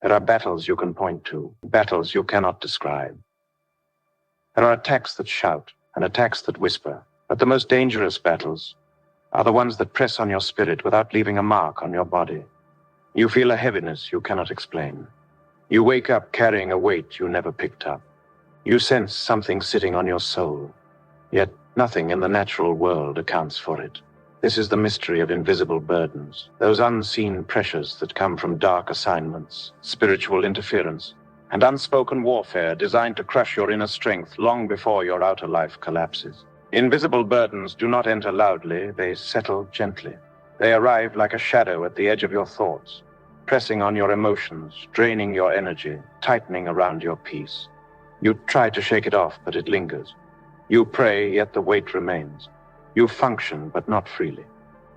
There are battles you can point to, battles you cannot describe. There are attacks that shout and attacks that whisper, but the most dangerous battles are the ones that press on your spirit without leaving a mark on your body. You feel a heaviness you cannot explain. You wake up carrying a weight you never picked up. You sense something sitting on your soul, yet nothing in the natural world accounts for it. This is the mystery of invisible burdens, those unseen pressures that come from dark assignments, spiritual interference, and unspoken warfare designed to crush your inner strength long before your outer life collapses. Invisible burdens do not enter loudly, they settle gently. They arrive like a shadow at the edge of your thoughts, pressing on your emotions, draining your energy, tightening around your peace. You try to shake it off, but it lingers. You pray, yet the weight remains. You function, but not freely.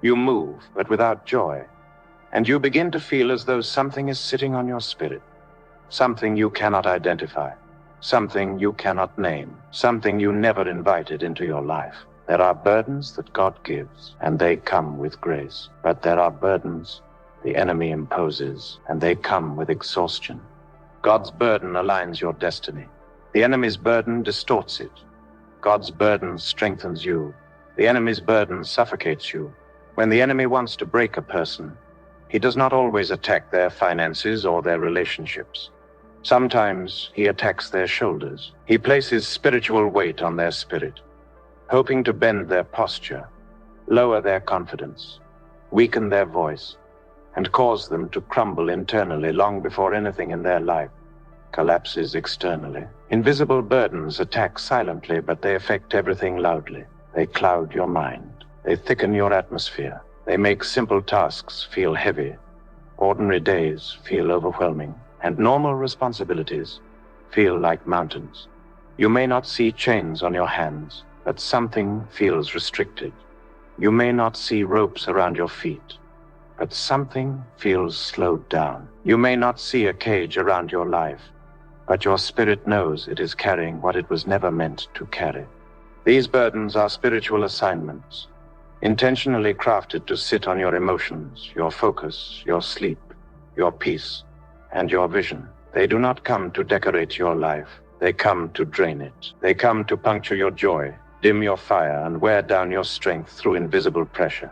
You move, but without joy. And you begin to feel as though something is sitting on your spirit. Something you cannot identify. Something you cannot name. Something you never invited into your life. There are burdens that God gives, and they come with grace. But there are burdens the enemy imposes, and they come with exhaustion. God's burden aligns your destiny. The enemy's burden distorts it. God's burden strengthens you. The enemy's burden suffocates you. When the enemy wants to break a person, he does not always attack their finances or their relationships. Sometimes he attacks their shoulders. He places spiritual weight on their spirit, hoping to bend their posture, lower their confidence, weaken their voice, and cause them to crumble internally long before anything in their life collapses externally. Invisible burdens attack silently, but they affect everything loudly. They cloud your mind. They thicken your atmosphere. They make simple tasks feel heavy. Ordinary days feel overwhelming. And normal responsibilities feel like mountains. You may not see chains on your hands, but something feels restricted. You may not see ropes around your feet, but something feels slowed down. You may not see a cage around your life, but your spirit knows it is carrying what it was never meant to carry. These burdens are spiritual assignments, intentionally crafted to sit on your emotions, your focus, your sleep, your peace, and your vision. They do not come to decorate your life. They come to drain it. They come to puncture your joy, dim your fire, and wear down your strength through invisible pressure.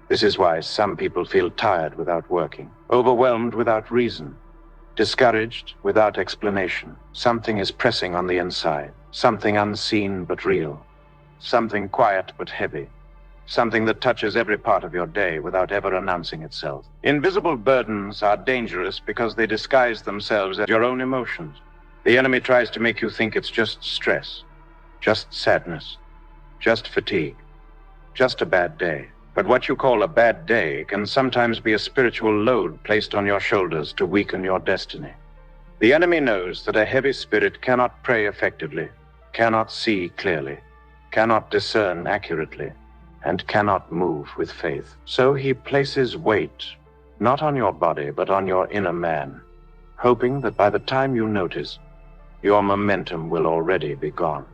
This is why some people feel tired without working, overwhelmed without reason, discouraged without explanation. Something is pressing on the inside, something unseen but real, something quiet but heavy, something that touches every part of your day without ever announcing itself. Invisible burdens are dangerous because they disguise themselves as your own emotions. The enemy tries to make you think it's just stress, just sadness, just fatigue, just a bad day. But what you call a bad day can sometimes be a spiritual load placed on your shoulders to weaken your destiny. The enemy knows that a heavy spirit cannot pray effectively, cannot see clearly, cannot discern accurately, and cannot move with faith. So he places weight, not on your body, but on your inner man, hoping that by the time you notice, your momentum will already be gone.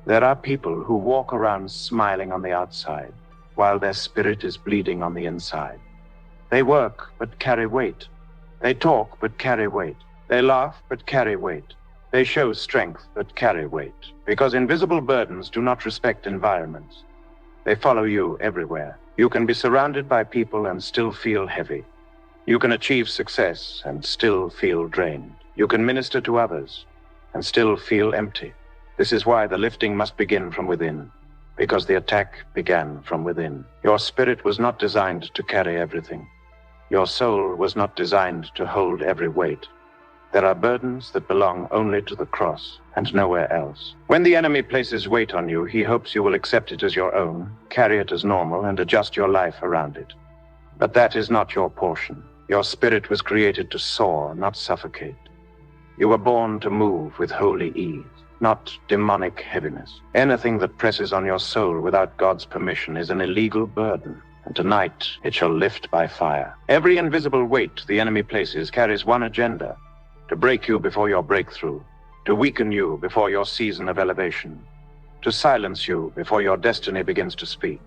There are people who walk around smiling on the outside, while their spirit is bleeding on the inside. They work, but carry weight. They talk, but carry weight. They laugh, but carry weight. They show strength, but carry weight. Because invisible burdens do not respect environments. They follow you everywhere. You can be surrounded by people and still feel heavy. You can achieve success and still feel drained. You can minister to others and still feel empty. This is why the lifting must begin from within, because the attack began from within. Your spirit was not designed to carry everything. Your soul was not designed to hold every weight. There are burdens that belong only to the cross and nowhere else. When the enemy places weight on you, he hopes you will accept it as your own, carry it as normal, and adjust your life around it. But that is not your portion. Your spirit was created to soar, not suffocate. You were born to move with holy ease, not demonic heaviness. Anything that presses on your soul without God's permission is an illegal burden, and tonight it shall lift by fire. Every invisible weight the enemy places carries one agenda: to break you before your breakthrough, to weaken you before your season of elevation, to silence you before your destiny begins to speak.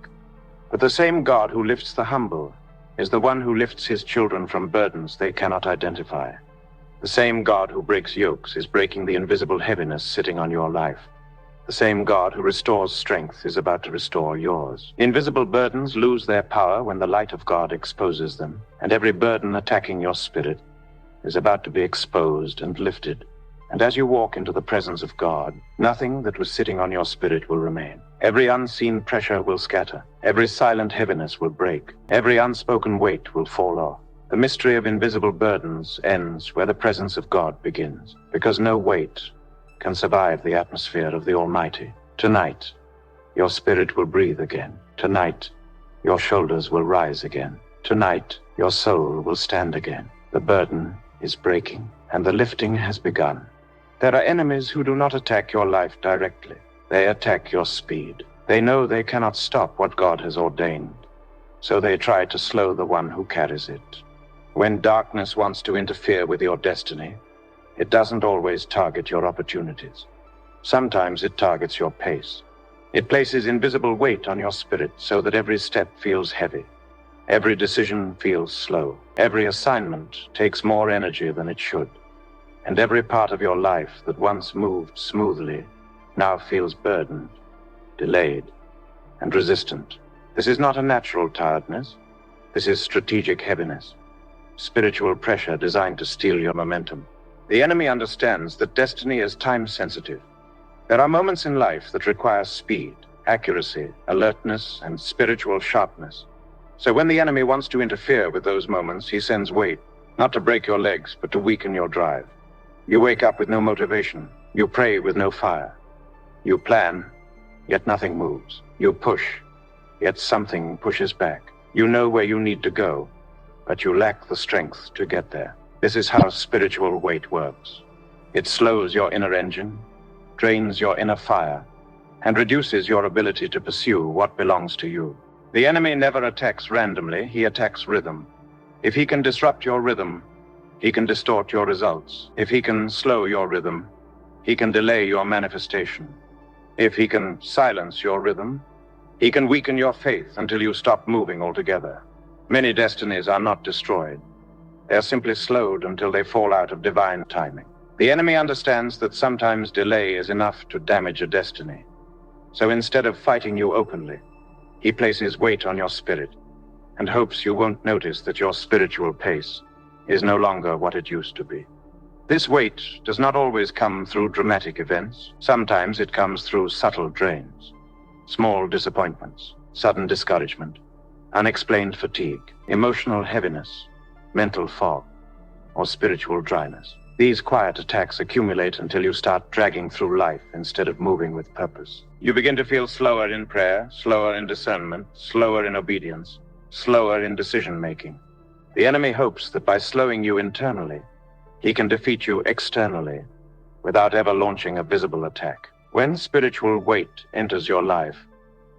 But the same God who lifts the humble is the one who lifts his children from burdens they cannot identify. The same God who breaks yokes is breaking the invisible heaviness sitting on your life. The same God who restores strength is about to restore yours. Invisible burdens lose their power when the light of God exposes them, and every burden attacking your spirit is about to be exposed and lifted. And as you walk into the presence of God, nothing that was sitting on your spirit will remain. Every unseen pressure will scatter. Every silent heaviness will break. Every unspoken weight will fall off. The mystery of invisible burdens ends where the presence of God begins, because no weight can survive the atmosphere of the Almighty. Tonight, your spirit will breathe again. Tonight, your shoulders will rise again. Tonight, your soul will stand again. The burden is breaking, and the lifting has begun. There are enemies who do not attack your life directly. They attack your speed. They know they cannot stop what God has ordained, so they try to slow the one who carries it. When darkness wants to interfere with your destiny, it doesn't always target your opportunities. Sometimes it targets your pace. It places invisible weight on your spirit so that every step feels heavy. Every decision feels slow. Every assignment takes more energy than it should. And every part of your life that once moved smoothly now feels burdened, delayed, and resistant. This is not a natural tiredness. This is strategic heaviness, spiritual pressure designed to steal your momentum. The enemy understands that destiny is time-sensitive. There are moments in life that require speed, accuracy, alertness, and spiritual sharpness. So when the enemy wants to interfere with those moments, he sends weight, not to break your legs, but to weaken your drive. You wake up with no motivation. You pray with no fire. You plan, yet nothing moves. You push, yet something pushes back. You know where you need to go, but you lack the strength to get there. This is how spiritual weight works. It slows your inner engine, drains your inner fire, and reduces your ability to pursue what belongs to you. The enemy never attacks randomly, he attacks rhythm. If he can disrupt your rhythm, he can distort your results. If he can slow your rhythm, he can delay your manifestation. If he can silence your rhythm, he can weaken your faith until you stop moving altogether. Many destinies are not destroyed. They are simply slowed until they fall out of divine timing. The enemy understands that sometimes delay is enough to damage a destiny. So instead of fighting you openly, he places weight on your spirit and hopes you won't notice that your spiritual pace is no longer what it used to be. This weight does not always come through dramatic events. Sometimes it comes through subtle drains, small disappointments, sudden discouragement, unexplained fatigue, emotional heaviness, mental fog, or spiritual dryness. These quiet attacks accumulate until you start dragging through life instead of moving with purpose. You begin to feel slower in prayer, slower in discernment, slower in obedience, slower in decision-making. The enemy hopes that by slowing you internally, he can defeat you externally without ever launching a visible attack. When spiritual weight enters your life,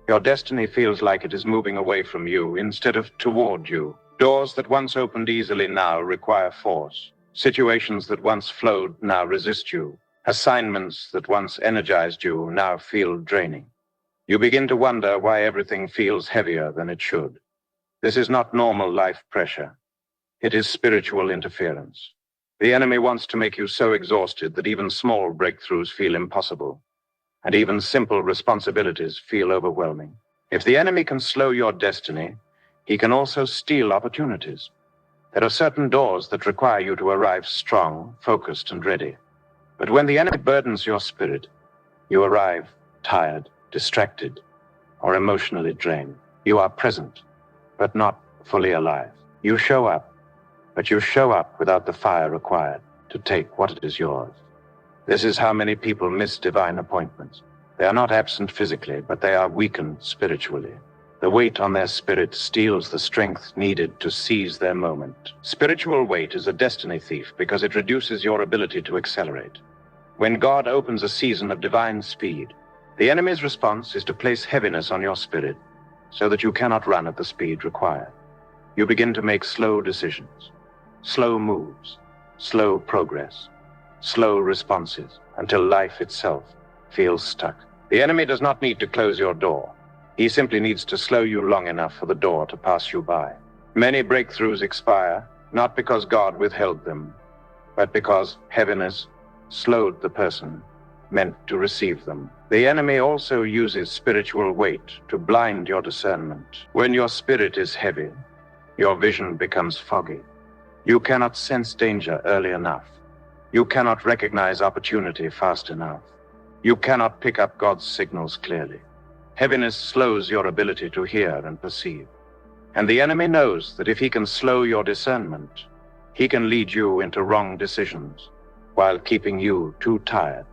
your destiny feels like it is moving away from you instead of toward you. Doors that once opened easily now require force. Situations that once flowed now resist you. Assignments that once energized you now feel draining. You begin to wonder why everything feels heavier than it should. This is not normal life pressure. It is spiritual interference. The enemy wants to make you so exhausted that even small breakthroughs feel impossible, and even simple responsibilities feel overwhelming. If the enemy can slow your destiny, he can also steal opportunities. There are certain doors that require you to arrive strong, focused, and ready. But when the enemy burdens your spirit, you arrive tired, distracted, or emotionally drained. You are present, but not fully alive. You show up, but you show up without the fire required to take what is yours. This is how many people miss divine appointments. They are not absent physically, but they are weakened spiritually. The weight on their spirit steals the strength needed to seize their moment. Spiritual weight is a destiny thief because it reduces your ability to accelerate. When God opens a season of divine speed, the enemy's response is to place heaviness on your spirit so that you cannot run at the speed required. You begin to make slow decisions, slow moves, slow progress, slow responses, until life itself feels stuck. The enemy does not need to close your door. He simply needs to slow you long enough for the door to pass you by. Many breakthroughs expire, not because God withheld them, but because heaviness slowed the person meant to receive them. The enemy also uses spiritual weight to blind your discernment. When your spirit is heavy, your vision becomes foggy. You cannot sense danger early enough. You cannot recognize opportunity fast enough. You cannot pick up God's signals clearly. Heaviness slows your ability to hear and perceive. And the enemy knows that if he can slow your discernment, he can lead you into wrong decisions while keeping you too tired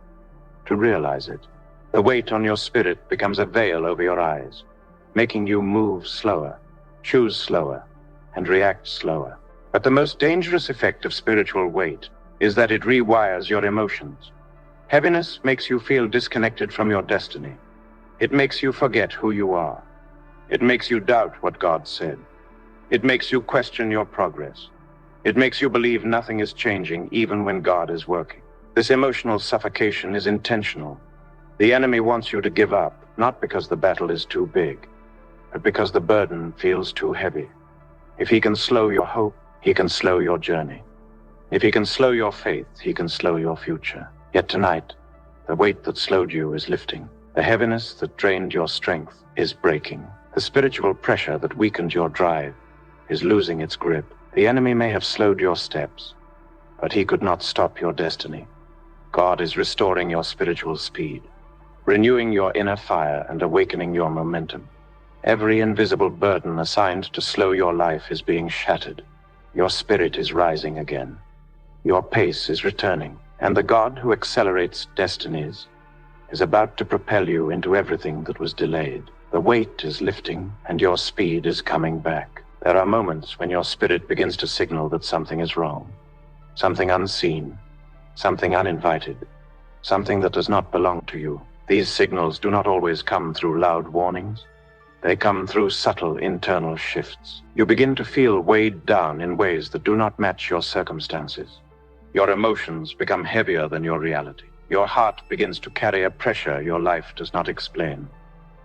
to realize it. The weight on your spirit becomes a veil over your eyes, making you move slower, choose slower, and react slower. But the most dangerous effect of spiritual weight is that it rewires your emotions. Heaviness makes you feel disconnected from your destiny. It makes you forget who you are. It makes you doubt what God said. It makes you question your progress. It makes you believe nothing is changing even when God is working. This emotional suffocation is intentional. The enemy wants you to give up, not because the battle is too big, but because the burden feels too heavy. If he can slow your hope, he can slow your journey. If he can slow your faith, he can slow your future. Yet tonight, the weight that slowed you is lifting. The heaviness that drained your strength is breaking. The spiritual pressure that weakened your drive is losing its grip. The enemy may have slowed your steps, but he could not stop your destiny. God is restoring your spiritual speed, renewing your inner fire and awakening your momentum. Every invisible burden assigned to slow your life is being shattered. Your spirit is rising again. Your pace is returning, and the God who accelerates destinies is about to propel you into everything that was delayed. The weight is lifting, and your speed is coming back. There are moments when your spirit begins to signal that something is wrong, something unseen, something uninvited, something that does not belong to you. These signals do not always come through loud warnings. They come through subtle internal shifts. You begin to feel weighed down in ways that do not match your circumstances. Your emotions become heavier than your reality. Your heart begins to carry a pressure your life does not explain.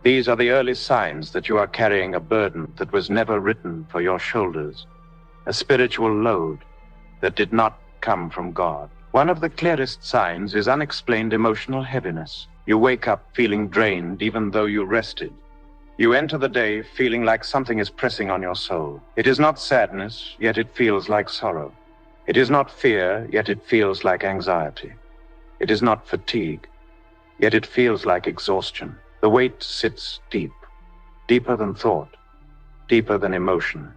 These are the early signs that you are carrying a burden that was never written for your shoulders, a spiritual load that did not come from God. One of the clearest signs is unexplained emotional heaviness. You wake up feeling drained even though you rested. You enter the day feeling like something is pressing on your soul. It is not sadness, yet it feels like sorrow. It is not fear, yet it feels like anxiety. It is not fatigue, yet it feels like exhaustion. The weight sits deep, deeper than thought, deeper than emotion,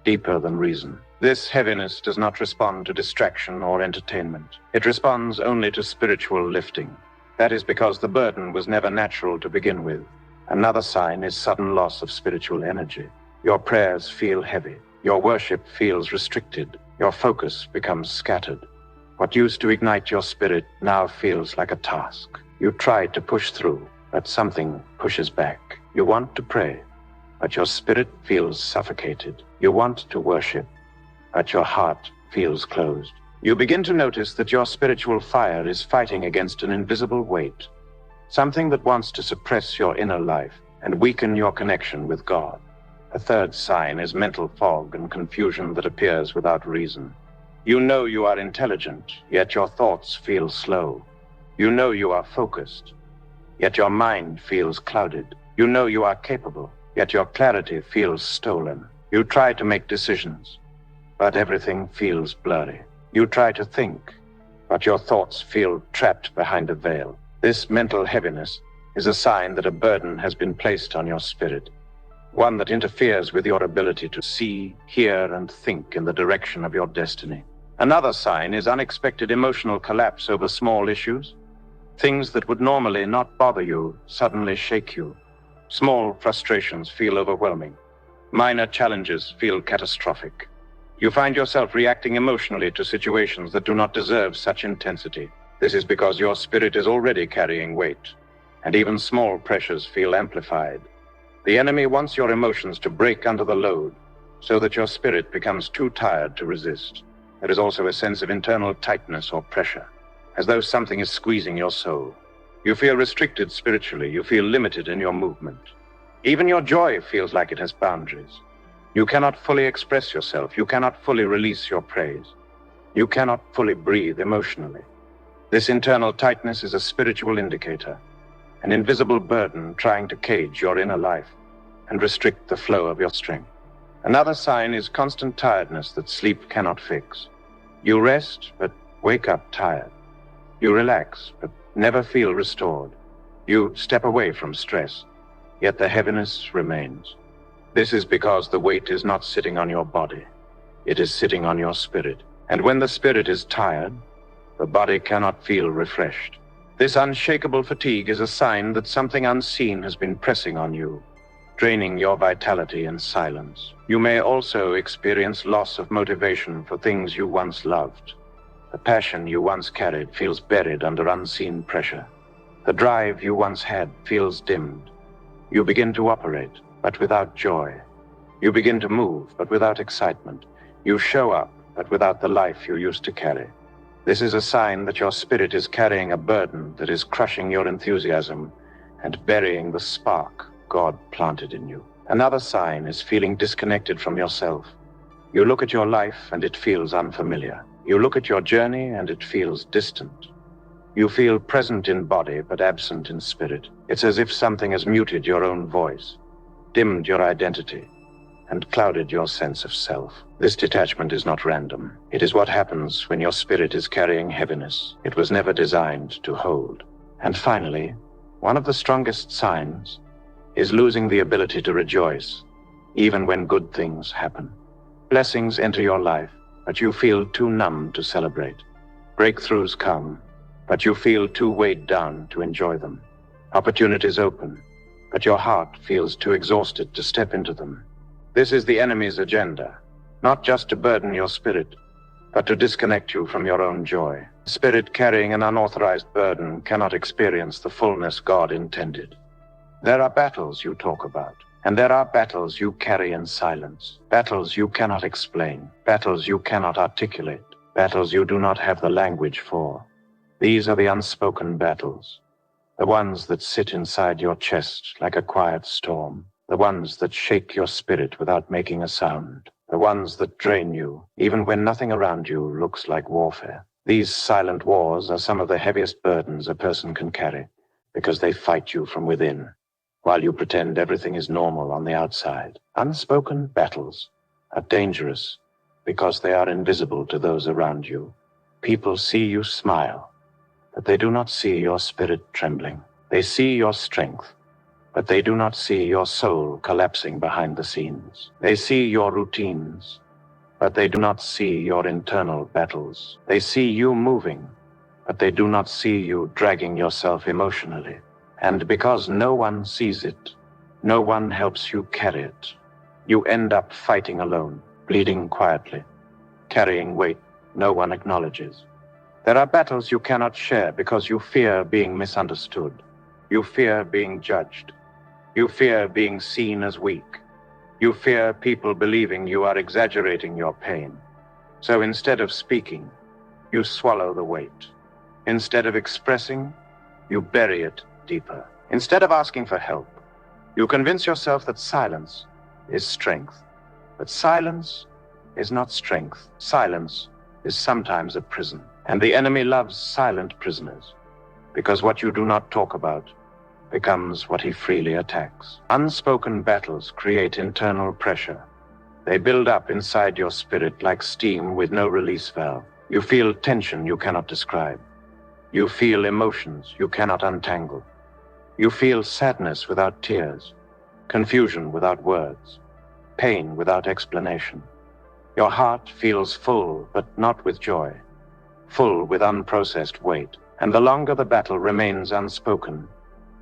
deeper than reason. This heaviness does not respond to distraction or entertainment. It responds only to spiritual lifting. That is because the burden was never natural to begin with. Another sign is sudden loss of spiritual energy. Your prayers feel heavy. Your worship feels restricted. Your focus becomes scattered. What used to ignite your spirit now feels like a task. You try to push through, but something pushes back. You want to pray, but your spirit feels suffocated. You want to worship, but your heart feels closed. You begin to notice that your spiritual fire is fighting against an invisible weight, something that wants to suppress your inner life and weaken your connection with God. A third sign is mental fog and confusion that appears without reason. You know you are intelligent, yet your thoughts feel slow. You know you are focused, yet your mind feels clouded. You know you are capable, yet your clarity feels stolen. You try to make decisions, but everything feels blurry. You try to think, but your thoughts feel trapped behind a veil. This mental heaviness is a sign that a burden has been placed on your spirit, one that interferes with your ability to see, hear, and think in the direction of your destiny. Another sign is unexpected emotional collapse over small issues. Things that would normally not bother you suddenly shake you. Small frustrations feel overwhelming. Minor challenges feel catastrophic. You find yourself reacting emotionally to situations that do not deserve such intensity. This is because your spirit is already carrying weight, and even small pressures feel amplified. The enemy wants your emotions to break under the load, so that your spirit becomes too tired to resist. There is also a sense of internal tightness or pressure, as though something is squeezing your soul. You feel restricted spiritually. You feel limited in your movement. Even your joy feels like it has boundaries. You cannot fully express yourself. You cannot fully release your praise. You cannot fully breathe emotionally. This internal tightness is a spiritual indicator, an invisible burden trying to cage your inner life and restrict the flow of your strength. Another sign is constant tiredness that sleep cannot fix. You rest, but wake up tired. You relax, but never feel restored. You step away from stress, yet the heaviness remains. This is because the weight is not sitting on your body. It is sitting on your spirit. And when the spirit is tired, the body cannot feel refreshed. This unshakable fatigue is a sign that something unseen has been pressing on you, draining your vitality in silence. You may also experience loss of motivation for things you once loved. The passion you once carried feels buried under unseen pressure. The drive you once had feels dimmed. You begin to operate, but without joy. You begin to move, but without excitement. You show up, but without the life you used to carry. This is a sign that your spirit is carrying a burden that is crushing your enthusiasm and burying the spark God planted in you. Another sign is feeling disconnected from yourself. You look at your life and it feels unfamiliar. You look at your journey and it feels distant. You feel present in body but absent in spirit. It's as if something has muted your own voice, dimmed your identity, and clouded your sense of self. This detachment is not random. It is what happens when your spirit is carrying heaviness it was never designed to hold. And finally, one of the strongest signs is losing the ability to rejoice, even when good things happen. Blessings enter your life, but you feel too numb to celebrate. Breakthroughs come, but you feel too weighed down to enjoy them. Opportunities open, but your heart feels too exhausted to step into them. This is the enemy's agenda, not just to burden your spirit, but to disconnect you from your own joy. Spirit carrying an unauthorized burden cannot experience the fullness God intended. There are battles you talk about, and there are battles you carry in silence. Battles you cannot explain, battles you cannot articulate, battles you do not have the language for. These are the unspoken battles, the ones that sit inside your chest like a quiet storm, the ones that shake your spirit without making a sound, the ones that drain you, even when nothing around you looks like warfare. These silent wars are some of the heaviest burdens a person can carry, because they fight you from within, while you pretend everything is normal on the outside. Unspoken battles are dangerous because they are invisible to those around you. People see you smile, but they do not see your spirit trembling. They see your strength, but they do not see your soul collapsing behind the scenes. They see your routines, but they do not see your internal battles. They see you moving, but they do not see you dragging yourself emotionally. And because no one sees it, no one helps you carry it, you end up fighting alone, bleeding quietly, carrying weight no one acknowledges. There are battles you cannot share because you fear being misunderstood. You fear being judged. You fear being seen as weak. You fear people believing you are exaggerating your pain. So instead of speaking, you swallow the weight. Instead of expressing, you bury it deeper. Instead of asking for help, you convince yourself that silence is strength. But silence is not strength. Silence is sometimes a prison. And the enemy loves silent prisoners, because what you do not talk about becomes what he freely attacks. Unspoken battles create internal pressure. They build up inside your spirit like steam with no release valve. You feel tension you cannot describe. You feel emotions you cannot untangle. You feel sadness without tears, confusion without words, pain without explanation. Your heart feels full, but not with joy, full with unprocessed weight. And the longer the battle remains unspoken,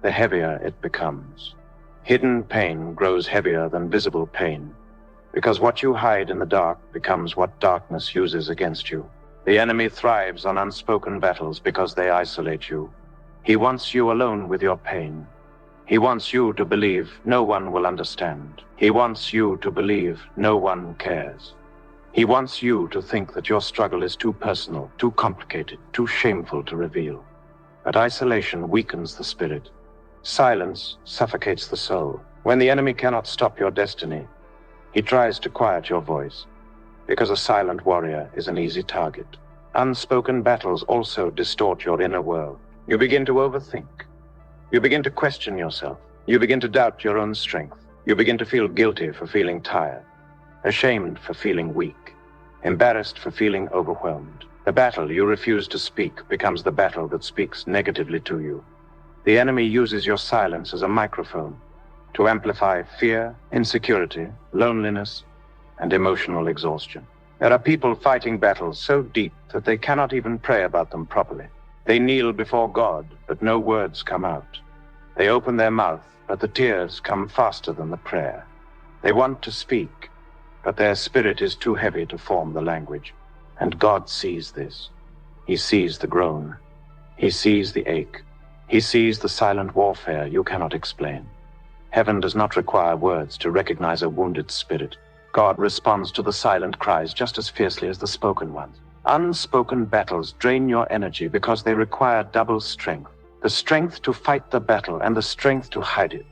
the heavier it becomes. Hidden pain grows heavier than visible pain, because what you hide in the dark becomes what darkness uses against you. The enemy thrives on unspoken battles because they isolate you. He wants you alone with your pain. He wants you to believe no one will understand. He wants you to believe no one cares. He wants you to think that your struggle is too personal, too complicated, too shameful to reveal. But isolation weakens the spirit. Silence suffocates the soul. When the enemy cannot stop your destiny, he tries to quiet your voice. because a silent warrior is an easy target. Unspoken battles also distort your inner world. You begin to overthink. You begin to question yourself. You begin to doubt your own strength. You begin to feel guilty for feeling tired, ashamed for feeling weak, embarrassed for feeling overwhelmed. The battle you refuse to speak becomes the battle that speaks negatively to you. The enemy uses your silence as a microphone to amplify fear, insecurity, loneliness, and emotional exhaustion. There are people fighting battles so deep that they cannot even pray about them properly. They kneel before God, but no words come out. They open their mouth, but the tears come faster than the prayer. They want to speak, but their spirit is too heavy to form the language. And God sees this. He sees the groan. He sees the ache. He sees the silent warfare you cannot explain. Heaven does not require words to recognize a wounded spirit. God responds to the silent cries just as fiercely as the spoken ones. Unspoken battles drain your energy because they require double strength. The strength to fight the battle and the strength to hide it.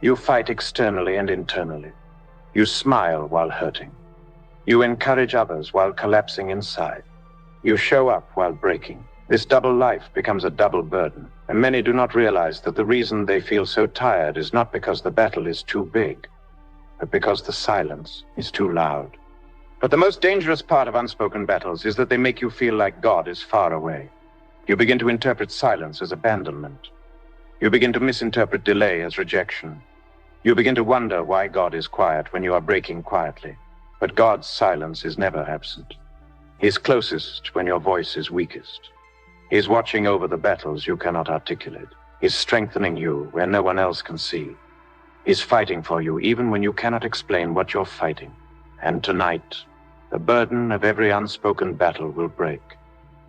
You fight externally and internally. You smile while hurting. You encourage others while collapsing inside. You show up while breaking. This double life becomes a double burden, and many do not realize that the reason they feel so tired is not because the battle is too big, but because the silence is too loud. But the most dangerous part of unspoken battles is that they make you feel like God is far away. You begin to interpret silence as abandonment. You begin to misinterpret delay as rejection. You begin to wonder why God is quiet when you are breaking quietly. But God's silence is never absent. He's closest when your voice is weakest. He's watching over the battles you cannot articulate. He's strengthening you where no one else can see. He's fighting for you even when you cannot explain what you're fighting. And tonight, the burden of every unspoken battle will break.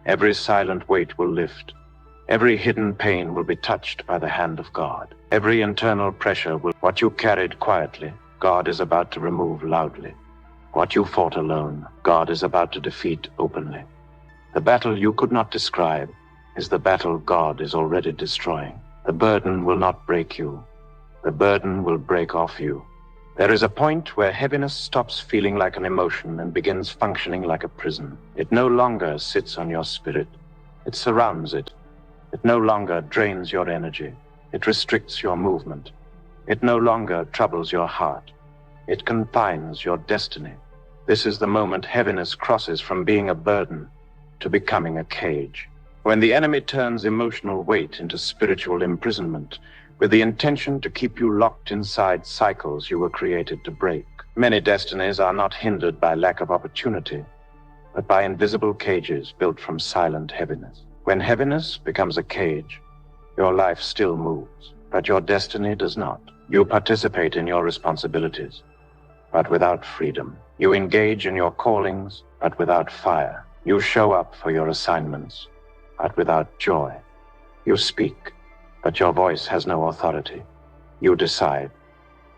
Every silent weight will lift. Every hidden pain will be touched by the hand of God. Every internal pressure will... What you carried quietly, God is about to remove loudly. What you fought alone, God is about to defeat openly. The battle you could not describe is the battle God is already destroying. The burden will not break you. The burden will break off you. There is a point where heaviness stops feeling like an emotion and begins functioning like a prison. It no longer sits on your spirit. It surrounds it. It no longer drains your energy. It restricts your movement. It no longer troubles your heart. It confines your destiny. This is the moment heaviness crosses from being a burden to becoming a cage. When the enemy turns emotional weight into spiritual imprisonment, with the intention to keep you locked inside cycles you were created to break. Many destinies are not hindered by lack of opportunity, but by invisible cages built from silent heaviness. When heaviness becomes a cage, your life still moves, but your destiny does not. You participate in your responsibilities, but without freedom. You engage in your callings, but without fire. You show up for your assignments, but without joy. You speak, but your voice has no authority. You decide,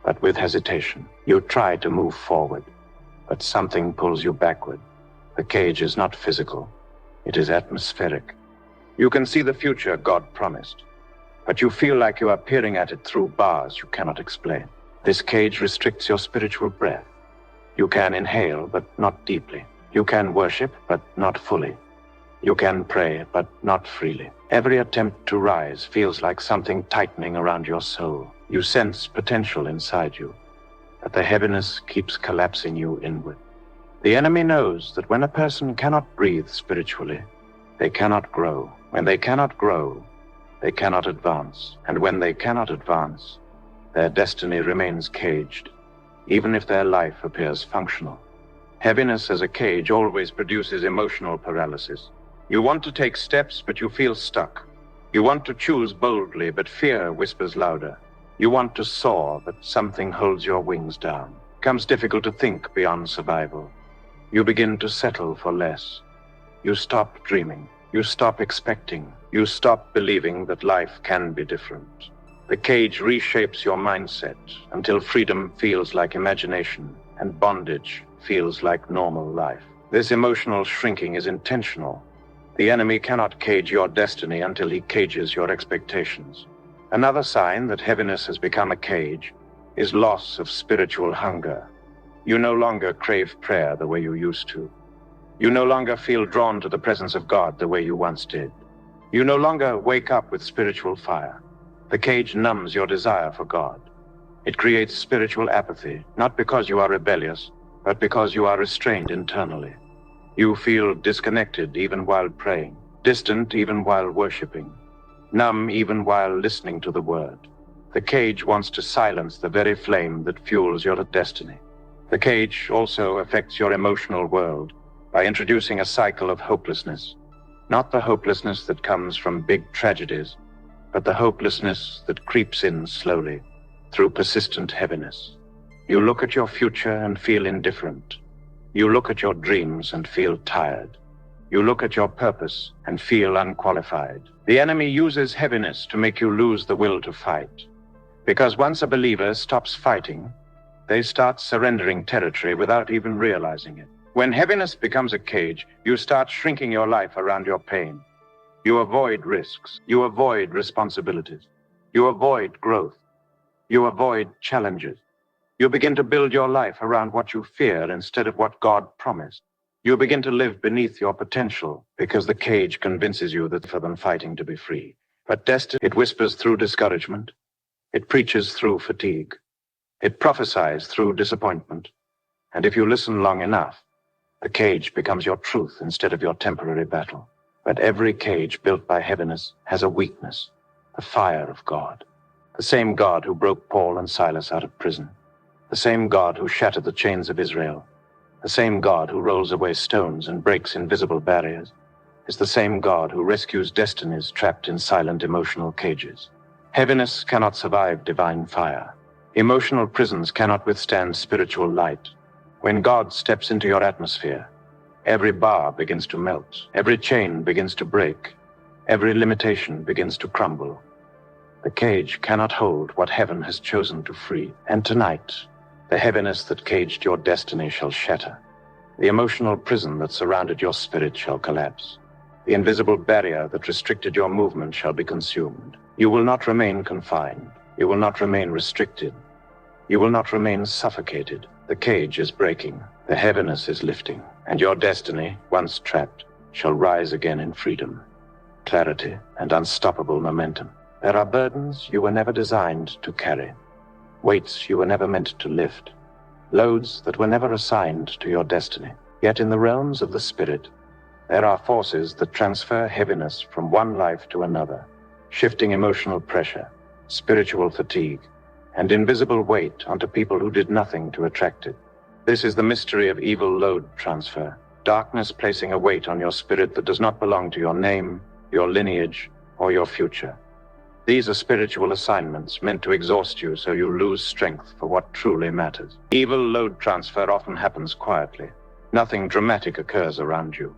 but with hesitation. You try to move forward, but something pulls you backward. The cage is not physical, it is atmospheric. You can see the future God promised, but you feel like you are peering at it through bars you cannot explain. This cage restricts your spiritual breath. You can inhale, but not deeply. You can worship, but not fully. You can pray, but not freely. Every attempt to rise feels like something tightening around your soul. You sense potential inside you, but the heaviness keeps collapsing you inward. The enemy knows that when a person cannot breathe spiritually, they cannot grow. When they cannot grow, they cannot advance. And when they cannot advance, their destiny remains caged, even if their life appears functional. Heaviness as a cage always produces emotional paralysis. You want to take steps, but you feel stuck. You want to choose boldly, but fear whispers louder. You want to soar, but something holds your wings down. It becomes difficult to think beyond survival. You begin to settle for less. You stop dreaming. You stop expecting. You stop believing that life can be different. The cage reshapes your mindset until freedom feels like imagination and bondage feels like normal life. This emotional shrinking is intentional. The enemy cannot cage your destiny until he cages your expectations. Another sign that heaviness has become a cage is loss of spiritual hunger. You no longer crave prayer the way you used to. You no longer feel drawn to the presence of God the way you once did. You no longer wake up with spiritual fire. The cage numbs your desire for God. It creates spiritual apathy, not because you are rebellious, but because you are restrained internally. You feel disconnected even while praying, distant even while worshiping, numb even while listening to the word. The cage wants to silence the very flame that fuels your destiny. The cage also affects your emotional world by introducing a cycle of hopelessness. Not the hopelessness that comes from big tragedies, but the hopelessness that creeps in slowly through persistent heaviness. You look at your future and feel indifferent. You look at your dreams and feel tired. You look at your purpose and feel unqualified. The enemy uses heaviness to make you lose the will to fight. Because once a believer stops fighting, they start surrendering territory without even realizing it. When heaviness becomes a cage, you start shrinking your life around your pain. You avoid risks. You avoid responsibilities. You avoid growth. You avoid challenges. You begin to build your life around what you fear instead of what God promised. You begin to live beneath your potential because the cage convinces you that for than fighting to be free. But destiny, it whispers through discouragement. It preaches through fatigue. It prophesies through disappointment. And if you listen long enough, the cage becomes your truth instead of your temporary battle. But every cage built by heaviness has a weakness, the fire of God. The same God who broke Paul and Silas out of prison. The same God who shattered the chains of Israel. The same God who rolls away stones and breaks invisible barriers is the same God who rescues destinies trapped in silent emotional cages. Heaviness cannot survive divine fire. Emotional prisons cannot withstand spiritual light. When God steps into your atmosphere, every bar begins to melt. Every chain begins to break. Every limitation begins to crumble. The cage cannot hold what heaven has chosen to free. And tonight, the heaviness that caged your destiny shall shatter. The emotional prison that surrounded your spirit shall collapse. The invisible barrier that restricted your movement shall be consumed. You will not remain confined. You will not remain restricted. You will not remain suffocated. The cage is breaking. The heaviness is lifting. And your destiny, once trapped, shall rise again in freedom, clarity, and unstoppable momentum. There are burdens you were never designed to carry. Weights you were never meant to lift. Loads that were never assigned to your destiny. Yet in the realms of the spirit, there are forces that transfer heaviness from one life to another, shifting emotional pressure, spiritual fatigue, and invisible weight onto people who did nothing to attract it. This is the mystery of evil load transfer, darkness placing a weight on your spirit that does not belong to your name, your lineage, or your future. These are spiritual assignments meant to exhaust you so you lose strength for what truly matters. Evil load transfer often happens quietly. Nothing dramatic occurs around you.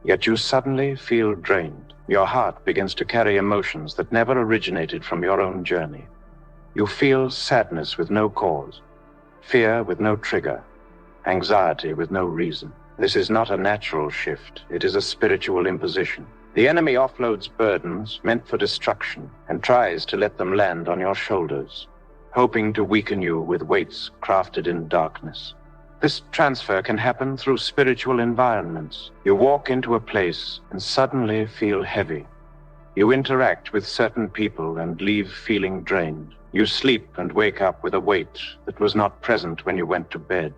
Yet you suddenly feel drained. Your heart begins to carry emotions that never originated from your own journey. You feel sadness with no cause, fear with no trigger, anxiety with no reason. This is not a natural shift. It is a spiritual imposition. The enemy offloads burdens meant for destruction and tries to let them land on your shoulders, hoping to weaken you with weights crafted in darkness. This transfer can happen through spiritual environments. You walk into a place and suddenly feel heavy. You interact with certain people and leave feeling drained. You sleep and wake up with a weight that was not present when you went to bed.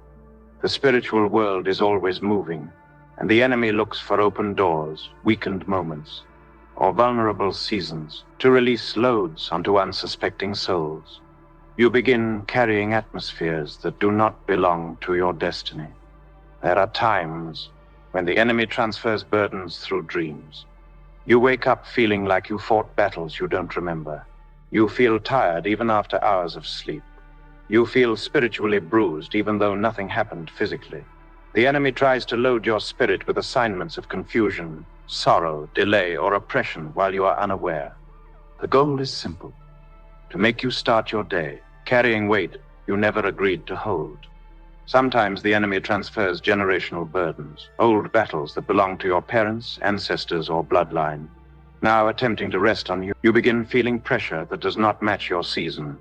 The spiritual world is always moving, and the enemy looks for open doors, weakened moments, or vulnerable seasons to release loads onto unsuspecting souls. You begin carrying atmospheres that do not belong to your destiny. There are times when the enemy transfers burdens through dreams. You wake up feeling like you fought battles you don't remember. You feel tired even after hours of sleep. You feel spiritually bruised even though nothing happened physically. The enemy tries to load your spirit with assignments of confusion, sorrow, delay, or oppression while you are unaware. The goal is simple: to make you start your day carrying weight you never agreed to hold. Sometimes the enemy transfers generational burdens, old battles that belong to your parents, ancestors, or bloodline. Now attempting to rest on you, you begin feeling pressure that does not match your season,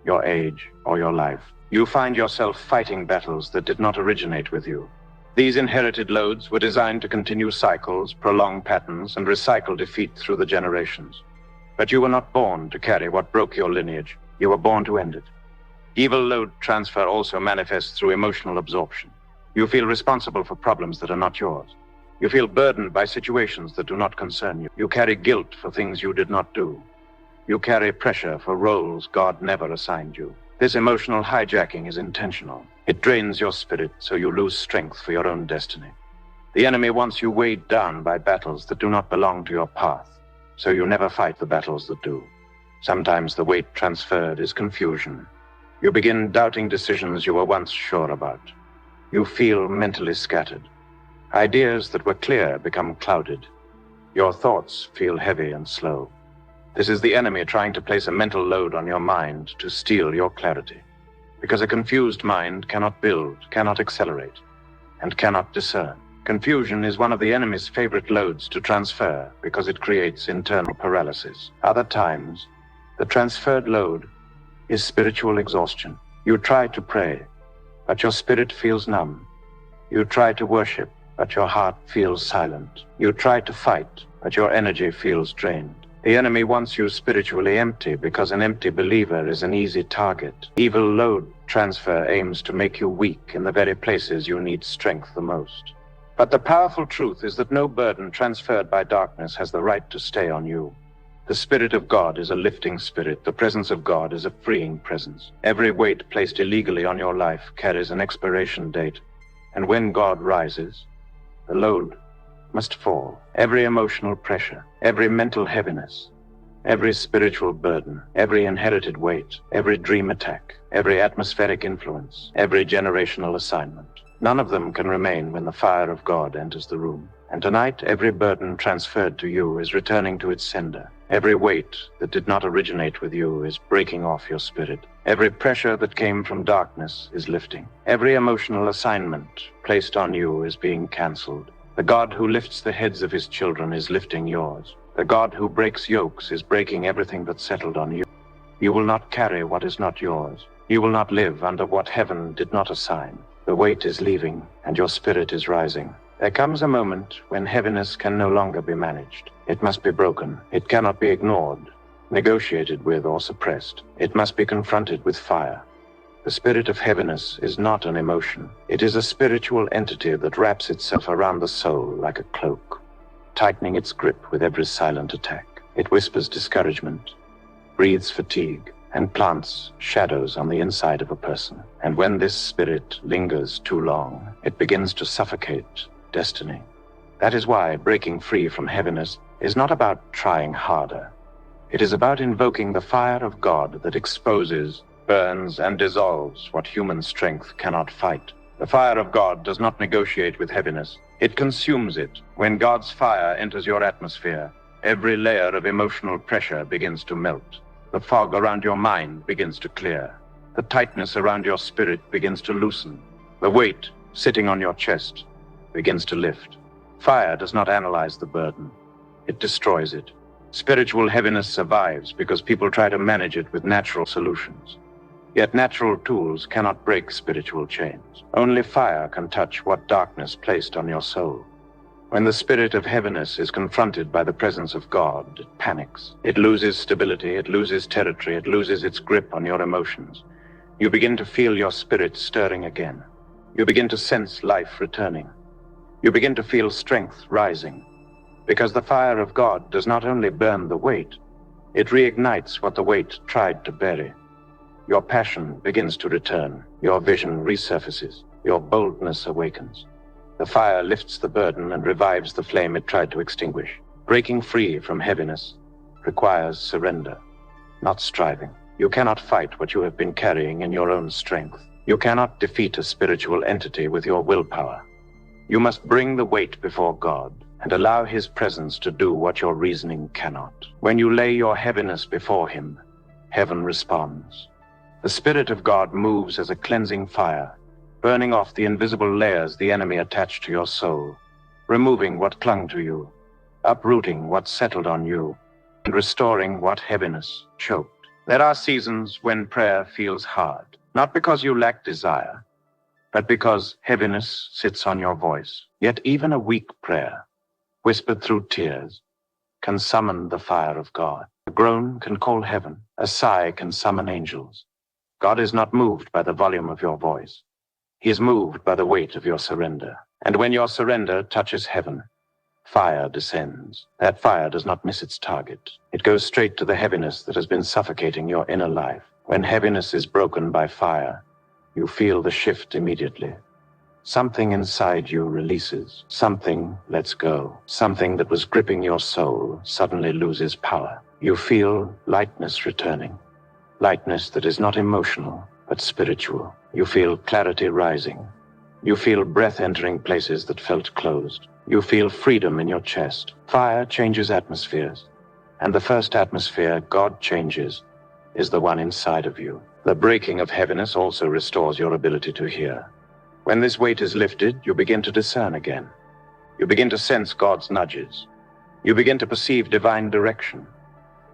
your age, or your life. You find yourself fighting battles that did not originate with you. These inherited loads were designed to continue cycles, prolong patterns, and recycle defeat through the generations. But you were not born to carry what broke your lineage. You were born to end it. Evil load transfer also manifests through emotional absorption. You feel responsible for problems that are not yours. You feel burdened by situations that do not concern you. You carry guilt for things you did not do. You carry pressure for roles God never assigned you. This emotional hijacking is intentional. It drains your spirit so you lose strength for your own destiny. The enemy wants you weighed down by battles that do not belong to your path, so you never fight the battles that do. Sometimes the weight transferred is confusion. You begin doubting decisions you were once sure about. You feel mentally scattered. Ideas that were clear become clouded. Your thoughts feel heavy and slow. This is the enemy trying to place a mental load on your mind to steal your clarity. Because a confused mind cannot build, cannot accelerate, and cannot discern. Confusion is one of the enemy's favorite loads to transfer because it creates internal paralysis. Other times, the transferred load is spiritual exhaustion. You try to pray, but your spirit feels numb. You try to worship, but your heart feels silent. You try to fight, but your energy feels drained. The enemy wants you spiritually empty because an empty believer is an easy target. Evil load transfer aims to make you weak in the very places you need strength the most. But the powerful truth is that no burden transferred by darkness has the right to stay on you. The Spirit of God is a lifting spirit. The presence of God is a freeing presence. Every weight placed illegally on your life carries an expiration date. And when God rises, the load must fall. Every emotional pressure, every mental heaviness, every spiritual burden, every inherited weight, every dream attack, every atmospheric influence, every generational assignment. None of them can remain when the fire of God enters the room. And tonight, every burden transferred to you is returning to its sender. Every weight that did not originate with you is breaking off your spirit. Every pressure that came from darkness is lifting. Every emotional assignment placed on you is being canceled. The God who lifts the heads of his children is lifting yours. The God who breaks yokes is breaking everything that settled on you. You will not carry what is not yours. You will not live under what heaven did not assign. The weight is leaving, and your spirit is rising. There comes a moment when heaviness can no longer be managed. It must be broken. It cannot be ignored, negotiated with, or suppressed. It must be confronted with fire. The spirit of heaviness is not an emotion. It is a spiritual entity that wraps itself around the soul like a cloak, tightening its grip with every silent attack. It whispers discouragement, breathes fatigue, and plants shadows on the inside of a person. And when this spirit lingers too long, it begins to suffocate destiny. That is why breaking free from heaviness is not about trying harder. It is about invoking the fire of God that exposes, burns, and dissolves what human strength cannot fight. The fire of God does not negotiate with heaviness. It consumes it. When God's fire enters your atmosphere, every layer of emotional pressure begins to melt. The fog around your mind begins to clear. The tightness around your spirit begins to loosen. The weight sitting on your chest begins to lift. Fire does not analyze the burden. It destroys it. Spiritual heaviness survives because people try to manage it with natural solutions. Yet natural tools cannot break spiritual chains. Only fire can touch what darkness placed on your soul. When the spirit of heaviness is confronted by the presence of God, it panics. It loses stability, it loses territory, it loses its grip on your emotions. You begin to feel your spirit stirring again. You begin to sense life returning. You begin to feel strength rising. Because the fire of God does not only burn the weight, it reignites what the weight tried to bury. Your passion begins to return. Your vision resurfaces. Your boldness awakens. The fire lifts the burden and revives the flame it tried to extinguish. Breaking free from heaviness requires surrender, not striving. You cannot fight what you have been carrying in your own strength. You cannot defeat a spiritual entity with your willpower. You must bring the weight before God and allow his presence to do what your reasoning cannot. When you lay your heaviness before him, heaven responds. The Spirit of God moves as a cleansing fire, burning off the invisible layers the enemy attached to your soul, removing what clung to you, uprooting what settled on you, and restoring what heaviness choked. There are seasons when prayer feels hard. not because you lack desire, but because heaviness sits on your voice. Yet even a weak prayer, whispered through tears, can summon the fire of God. A groan can call heaven. A sigh can summon angels. God is not moved by the volume of your voice. He is moved by the weight of your surrender. And when your surrender touches heaven, fire descends. That fire does not miss its target. It goes straight to the heaviness that has been suffocating your inner life. When heaviness is broken by fire, you feel the shift immediately. Something inside you releases. Something lets go. Something that was gripping your soul suddenly loses power. You feel lightness returning. Lightness that is not emotional, but spiritual. You feel clarity rising. You feel breath entering places that felt closed. You feel freedom in your chest. Fire changes atmospheres. And the first atmosphere God changes is the one inside of you. The breaking of heaviness also restores your ability to hear. When this weight is lifted, you begin to discern again. You begin to sense God's nudges. You begin to perceive divine direction.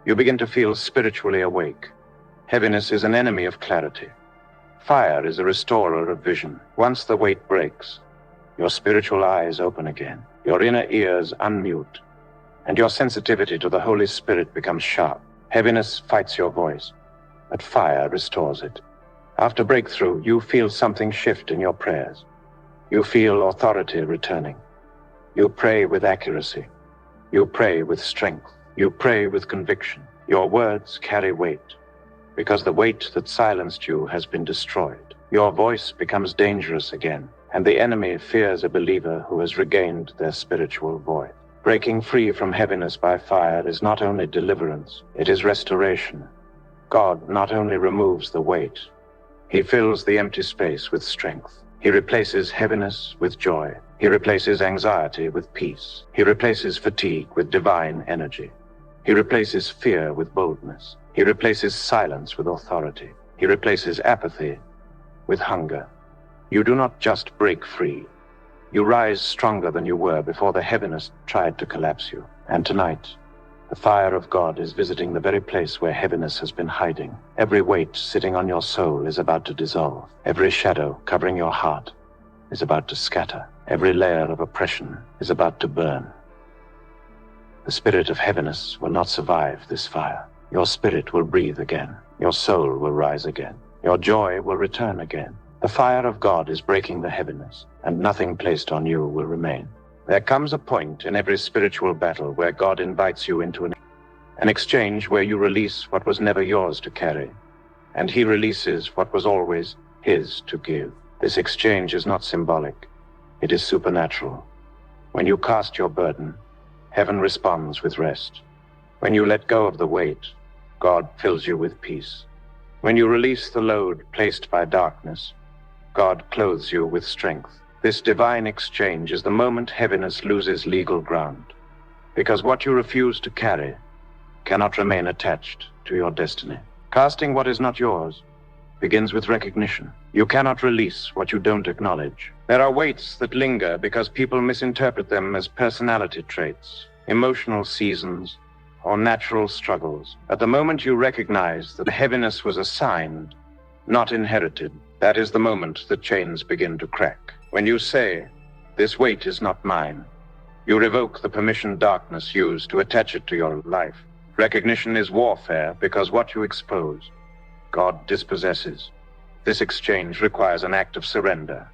You begin to feel spiritually awake. Heaviness is an enemy of clarity. Fire is a restorer of vision. Once the weight breaks, your spiritual eyes open again. Your inner ears unmute, and your sensitivity to the Holy Spirit becomes sharp. Heaviness fights your voice, but fire restores it. After breakthrough, you feel something shift in your prayers. You feel authority returning. You pray with accuracy. You pray with strength. You pray with conviction. Your words carry weight, because the weight that silenced you has been destroyed. Your voice becomes dangerous again, and the enemy fears a believer who has regained their spiritual voice. Breaking free from heaviness by fire is not only deliverance, it is restoration. God not only removes the weight, He fills the empty space with strength. He replaces heaviness with joy. He replaces anxiety with peace. He replaces fatigue with divine energy. He replaces fear with boldness. He replaces silence with authority. He replaces apathy with hunger. You do not just break free. You rise stronger than you were before the heaviness tried to collapse you. And tonight, the fire of God is visiting the very place where heaviness has been hiding. Every weight sitting on your soul is about to dissolve. Every shadow covering your heart is about to scatter. Every layer of oppression is about to burn. The spirit of heaviness will not survive this fire. Your spirit will breathe again. Your soul will rise again. Your joy will return again. The fire of God is breaking the heaviness, and nothing placed on you will remain. There comes a point in every spiritual battle where God invites you into an exchange where you release what was never yours to carry, and He releases what was always His to give. This exchange is not symbolic. It is supernatural. When you cast your burden, heaven responds with rest. When you let go of the weight, God fills you with peace. When you release the load placed by darkness, God clothes you with strength. This divine exchange is the moment heaviness loses legal ground, because what you refuse to carry cannot remain attached to your destiny. Casting what is not yours begins with recognition. You cannot release what you don't acknowledge. There are weights that linger because people misinterpret them as personality traits, emotional seasons, or natural struggles. At the moment you recognize that the heaviness was assigned, not inherited, that is the moment the chains begin to crack. When you say, "This weight is not mine," you revoke the permission darkness used to attach it to your life. Recognition is warfare because what you expose, God dispossesses. This exchange requires an act of surrender.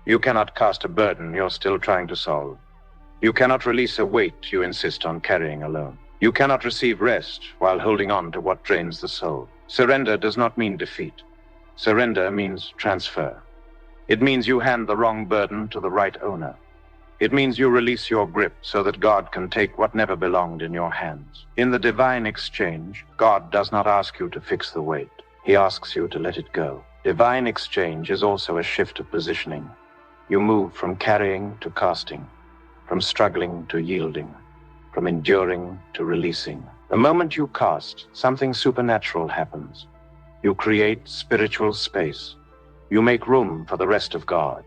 You cannot cast a burden you're still trying to solve. You cannot release a weight you insist on carrying alone. You cannot receive rest while holding on to what drains the soul. Surrender does not mean defeat. Surrender means transfer. It means you hand the wrong burden to the right owner. It means you release your grip so that God can take what never belonged in your hands. In the divine exchange, God does not ask you to fix the weight. He asks you to let it go. Divine exchange is also a shift of positioning. You move from carrying to casting, from struggling to yielding, from enduring to releasing. The moment you cast, something supernatural happens. You create spiritual space. You make room for the rest of God.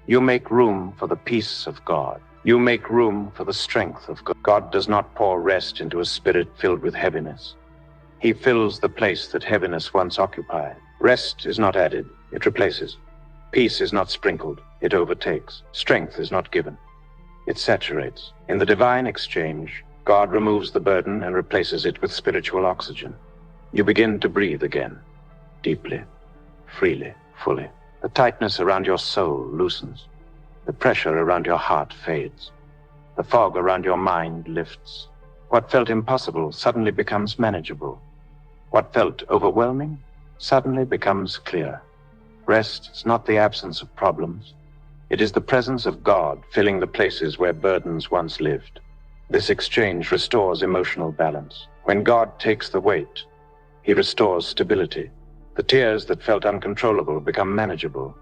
You make room for the peace of God. You make room for the strength of God. God does not pour rest into a spirit filled with heaviness. He fills the place that heaviness once occupied. Rest is not added, it replaces. Peace is not sprinkled, it overtakes. Strength is not given, it saturates. In the divine exchange, God removes the burden and replaces it with spiritual oxygen. You begin to breathe again, deeply, freely, fully. The tightness around your soul loosens. The pressure around your heart fades. The fog around your mind lifts. What felt impossible suddenly becomes manageable. What felt overwhelming suddenly becomes clear. Rest is not the absence of problems. It is the presence of God filling the places where burdens once lived. This exchange restores emotional balance. When God takes the weight, he restores stability. The tears that felt uncontrollable become manageable.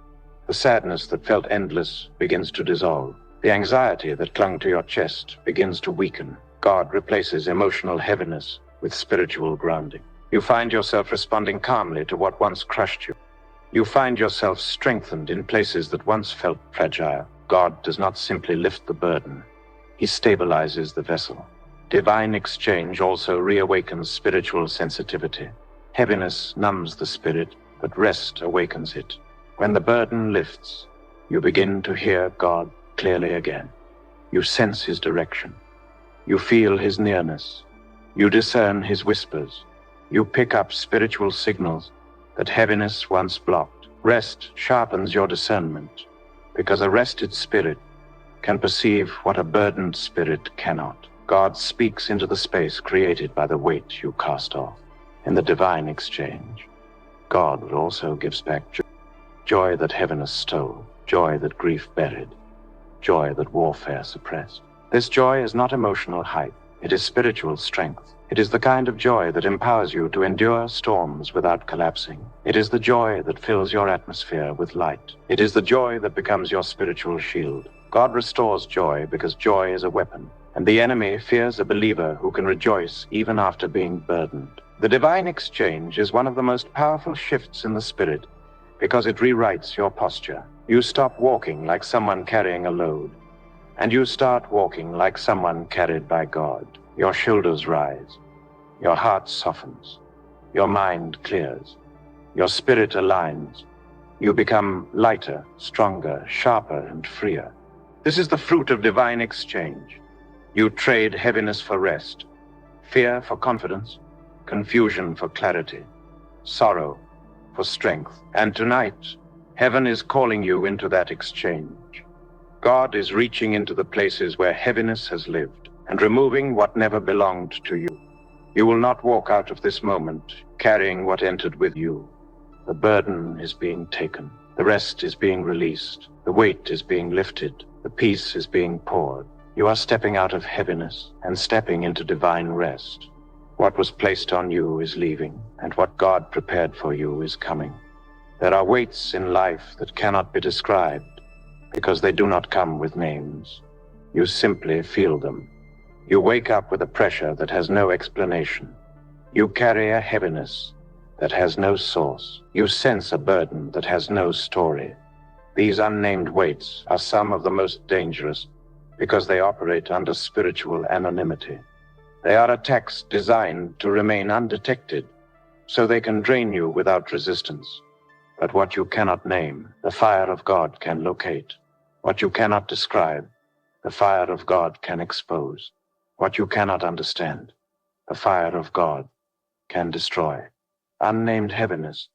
The sadness that felt endless begins to dissolve. The anxiety that clung to your chest begins to weaken. God replaces emotional heaviness with spiritual grounding. You find yourself responding calmly to what once crushed you. You find yourself strengthened in places that once felt fragile. God does not simply lift the burden. He stabilizes the vessel. Divine exchange also reawakens spiritual sensitivity. Heaviness numbs the spirit, but rest awakens it. When the burden lifts, you begin to hear God clearly again. You sense his direction. You feel his nearness. You discern his whispers. You pick up spiritual signals that heaviness once blocked. Rest sharpens your discernment, because a rested spirit can perceive what a burdened spirit cannot. God speaks into the space created by the weight you cast off. In the divine exchange, God also gives back joy that heaviness stole, joy that grief buried, joy that warfare suppressed. This joy is not emotional hype, it is spiritual strength. It is the kind of joy that empowers you to endure storms without collapsing. It is the joy that fills your atmosphere with light. It is the joy that becomes your spiritual shield. God restores joy because joy is a weapon, and the enemy fears a believer who can rejoice even after being burdened. The divine exchange is one of the most powerful shifts in the spirit because it rewrites your posture. You stop walking like someone carrying a load, and you start walking like someone carried by God. Your shoulders rise, your heart softens, your mind clears, your spirit aligns. You become lighter, stronger, sharper, and freer. This is the fruit of divine exchange. You trade heaviness for rest, fear for confidence, confusion for clarity, sorrow for strength. And tonight, heaven is calling you into that exchange. God is reaching into the places where heaviness has lived and removing what never belonged to you. You will not walk out of this moment carrying what entered with you. The burden is being taken. The rest is being released. The weight is being lifted. The peace is being poured. You are stepping out of heaviness and stepping into divine rest. What was placed on you is leaving, and what God prepared for you is coming. There are weights in life that cannot be described because they do not come with names. You simply feel them. You wake up with a pressure that has no explanation. You carry a heaviness that has no source. You sense a burden that has no story. These unnamed weights are some of the most dangerous because they operate under spiritual anonymity. They are attacks designed to remain undetected so they can drain you without resistance. But what you cannot name, the fire of God can locate. What you cannot describe, the fire of God can expose. What you cannot understand, the fire of God can destroy. Unnamed heaviness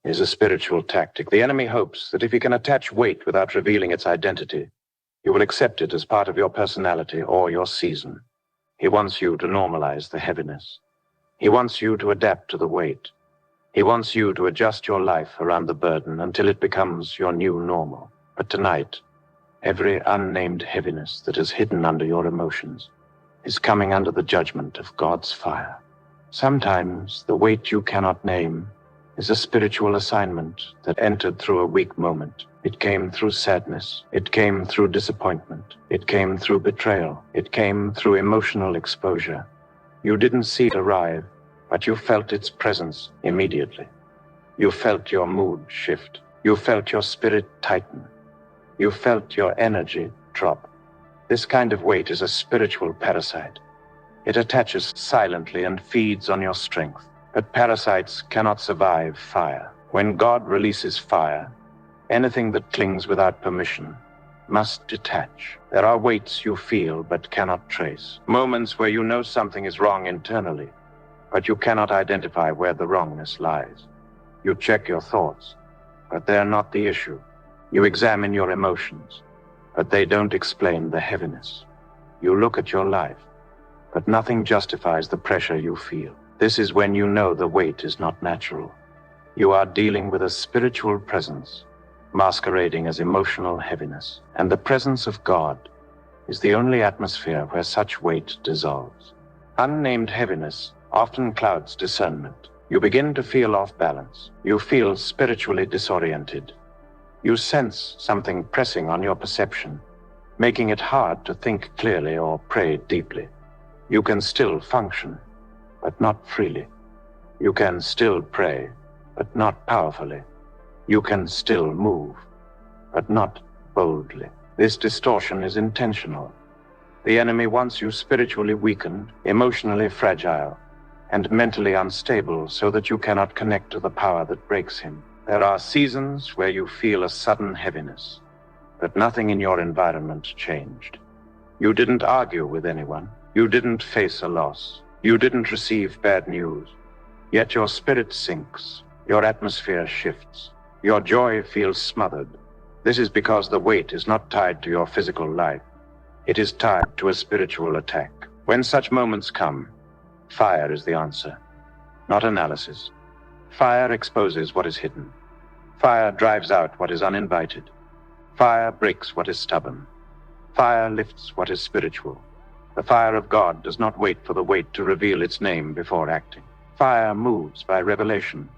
is a spiritual tactic. The enemy hopes that if he can attach weight without revealing its identity, you will accept it as part of your personality or your season. He wants you to normalize the heaviness. He wants you to adapt to the weight. He wants you to adjust your life around the burden until it becomes your new normal. But tonight, every unnamed heaviness that is hidden under your emotions is coming under the judgment of God's fire. Sometimes the weight you cannot name is a spiritual assignment that entered through a weak moment. It came through sadness. It came through disappointment. It came through betrayal. It came through emotional exposure. You didn't see it arrive, but you felt its presence immediately. You felt your mood shift. You felt your spirit tighten. You felt your energy drop. This kind of weight is a spiritual parasite. It attaches silently and feeds on your strength. But parasites cannot survive fire. When God releases fire, anything that clings without permission must detach. There are weights you feel but cannot trace. Moments where you know something is wrong internally, but you cannot identify where the wrongness lies. You check your thoughts, but they are not the issue. You examine your emotions, but they don't explain the heaviness. You look at your life, but nothing justifies the pressure you feel. This is when you know the weight is not natural. You are dealing with a spiritual presence, masquerading as emotional heaviness. And the presence of God is the only atmosphere where such weight dissolves. Unnamed heaviness often clouds discernment. You begin to feel off balance. You feel spiritually disoriented. You sense something pressing on your perception, making it hard to think clearly or pray deeply. You can still function, but not freely. You can still pray, but not powerfully. You can still move, but not boldly. This distortion is intentional. The enemy wants you spiritually weakened, emotionally fragile, and mentally unstable so that you cannot connect to the power that breaks him. There are seasons where you feel a sudden heaviness, but nothing in your environment changed. You didn't argue with anyone. You didn't face a loss. You didn't receive bad news. Yet your spirit sinks. Your atmosphere shifts. Your joy feels smothered. This is because the weight is not tied to your physical life. It is tied to a spiritual attack. When such moments come, fire is the answer, not analysis. Fire exposes what is hidden. Fire drives out what is uninvited. Fire breaks what is stubborn. Fire lifts what is spiritual. The fire of God does not wait for the weight to reveal its name before acting. Fire moves by revelation,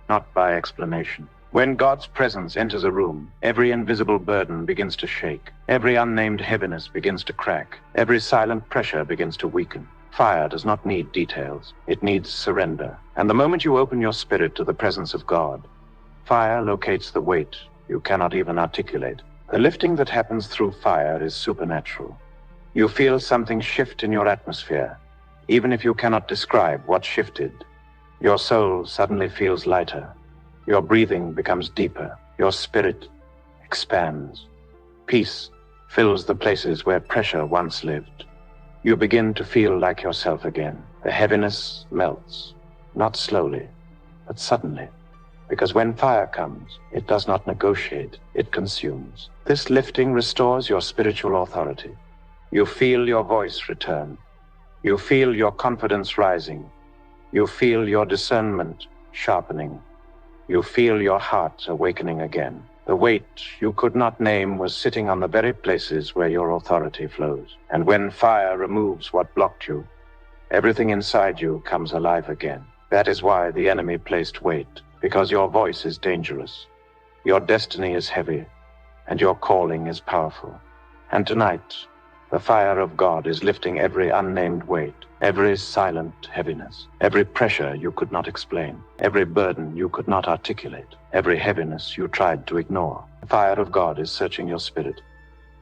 not by explanation. When God's presence enters a room, every invisible burden begins to shake. Every unnamed heaviness begins to crack. Every silent pressure begins to weaken. Fire does not need details. It needs surrender. And the moment you open your spirit to the presence of God, fire locates the weight you cannot even articulate. The lifting that happens through fire is supernatural. You feel something shift in your atmosphere, even if you cannot describe what shifted. Your soul suddenly feels lighter. Your breathing becomes deeper. Your spirit expands. Peace fills the places where pressure once lived. You begin to feel like yourself again. The heaviness melts, not slowly, but suddenly. Because when fire comes, it does not negotiate, it consumes. This lifting restores your spiritual authority. You feel your voice return. You feel your confidence rising. You feel your discernment sharpening. You feel your heart awakening again. The weight you could not name was sitting on the very places where your authority flows. And when fire removes what blocked you, everything inside you comes alive again. That is why the enemy placed weight, because your voice is dangerous. Your destiny is heavy, and your calling is powerful. And tonight, the fire of God is lifting every unnamed weight, every silent heaviness, every pressure you could not explain, every burden you could not articulate, every heaviness you tried to ignore. The fire of God is searching your spirit,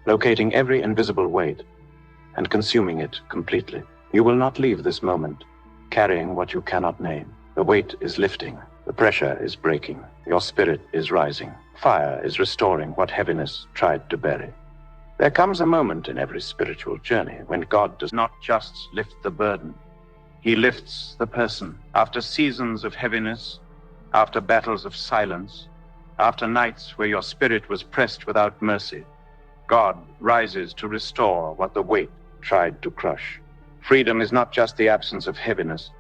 locating every invisible weight and consuming it completely. You will not leave this moment carrying what you cannot name. The weight is lifting, the pressure is breaking, your spirit is rising. Fire is restoring what heaviness tried to bury. There comes a moment in every spiritual journey when God does not just lift the burden. He lifts the person. After seasons of heaviness, after battles of silence, after nights where your spirit was pressed without mercy, God rises to restore what the weight tried to crush. Freedom is not just the absence of heaviness.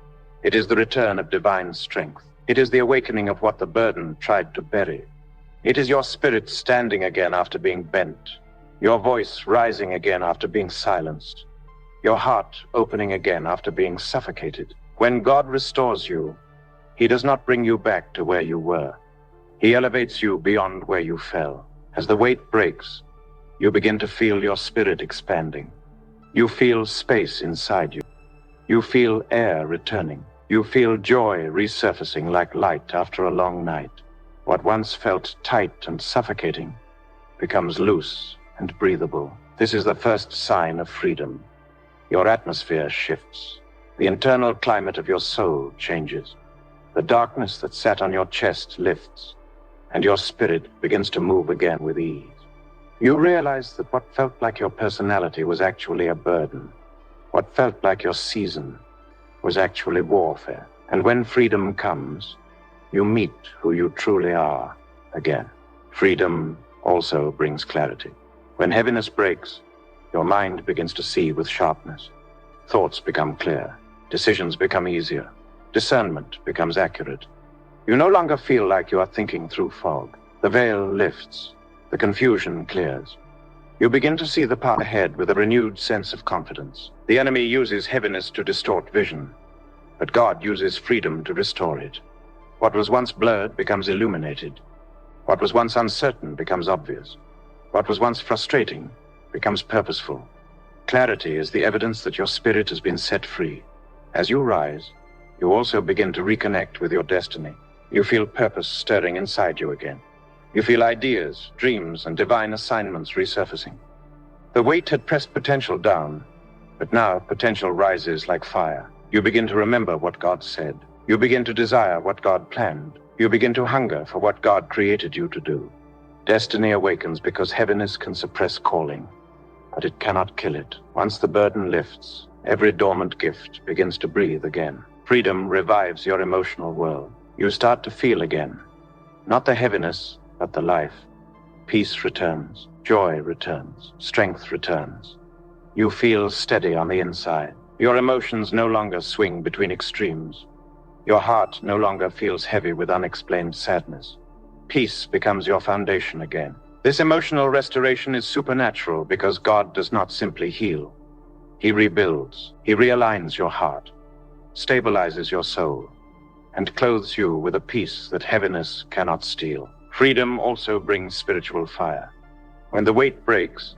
It is the return of divine strength. It is the awakening of what the burden tried to bury. It is your spirit standing again after being bent. Your voice rising again after being silenced. Your heart opening again after being suffocated. When God restores you, He does not bring you back to where you were. He elevates you beyond where you fell. As the weight breaks, you begin to feel your spirit expanding. You feel space inside you. You feel air returning. You feel joy resurfacing like light after a long night. What once felt tight and suffocating becomes loose and breathable. This is the first sign of freedom. Your atmosphere shifts. The internal climate of your soul changes. The darkness that sat on your chest lifts, and your spirit begins to move again with ease. You realize that what felt like your personality was actually a burden. What felt like your season was actually warfare. And when freedom comes, you meet who you truly are again. Freedom also brings clarity. When heaviness breaks, your mind begins to see with sharpness. Thoughts become clear. Decisions become easier. Discernment becomes accurate. You no longer feel like you are thinking through fog. The veil lifts. The confusion clears. You begin to see the path ahead with a renewed sense of confidence. The enemy uses heaviness to distort vision, but God uses freedom to restore it. What was once blurred becomes illuminated. What was once uncertain becomes obvious. What was once frustrating becomes purposeful. Clarity is the evidence that your spirit has been set free. As you rise, you also begin to reconnect with your destiny. You feel purpose stirring inside you again. You feel ideas, dreams, and divine assignments resurfacing. The weight had pressed potential down, but now potential rises like fire. You begin to remember what God said. You begin to desire what God planned. You begin to hunger for what God created you to do. Destiny awakens because heaviness can suppress calling, but it cannot kill it. Once the burden lifts, every dormant gift begins to breathe again. Freedom revives your emotional world. You start to feel again, not the heaviness, but the life. Peace returns, joy returns, strength returns. You feel steady on the inside. Your emotions no longer swing between extremes. Your heart no longer feels heavy with unexplained sadness. Peace becomes your foundation again. This emotional restoration is supernatural because God does not simply heal. He rebuilds, He realigns your heart, stabilizes your soul, and clothes you with a peace that heaviness cannot steal. Freedom also brings spiritual fire. When the weight breaks,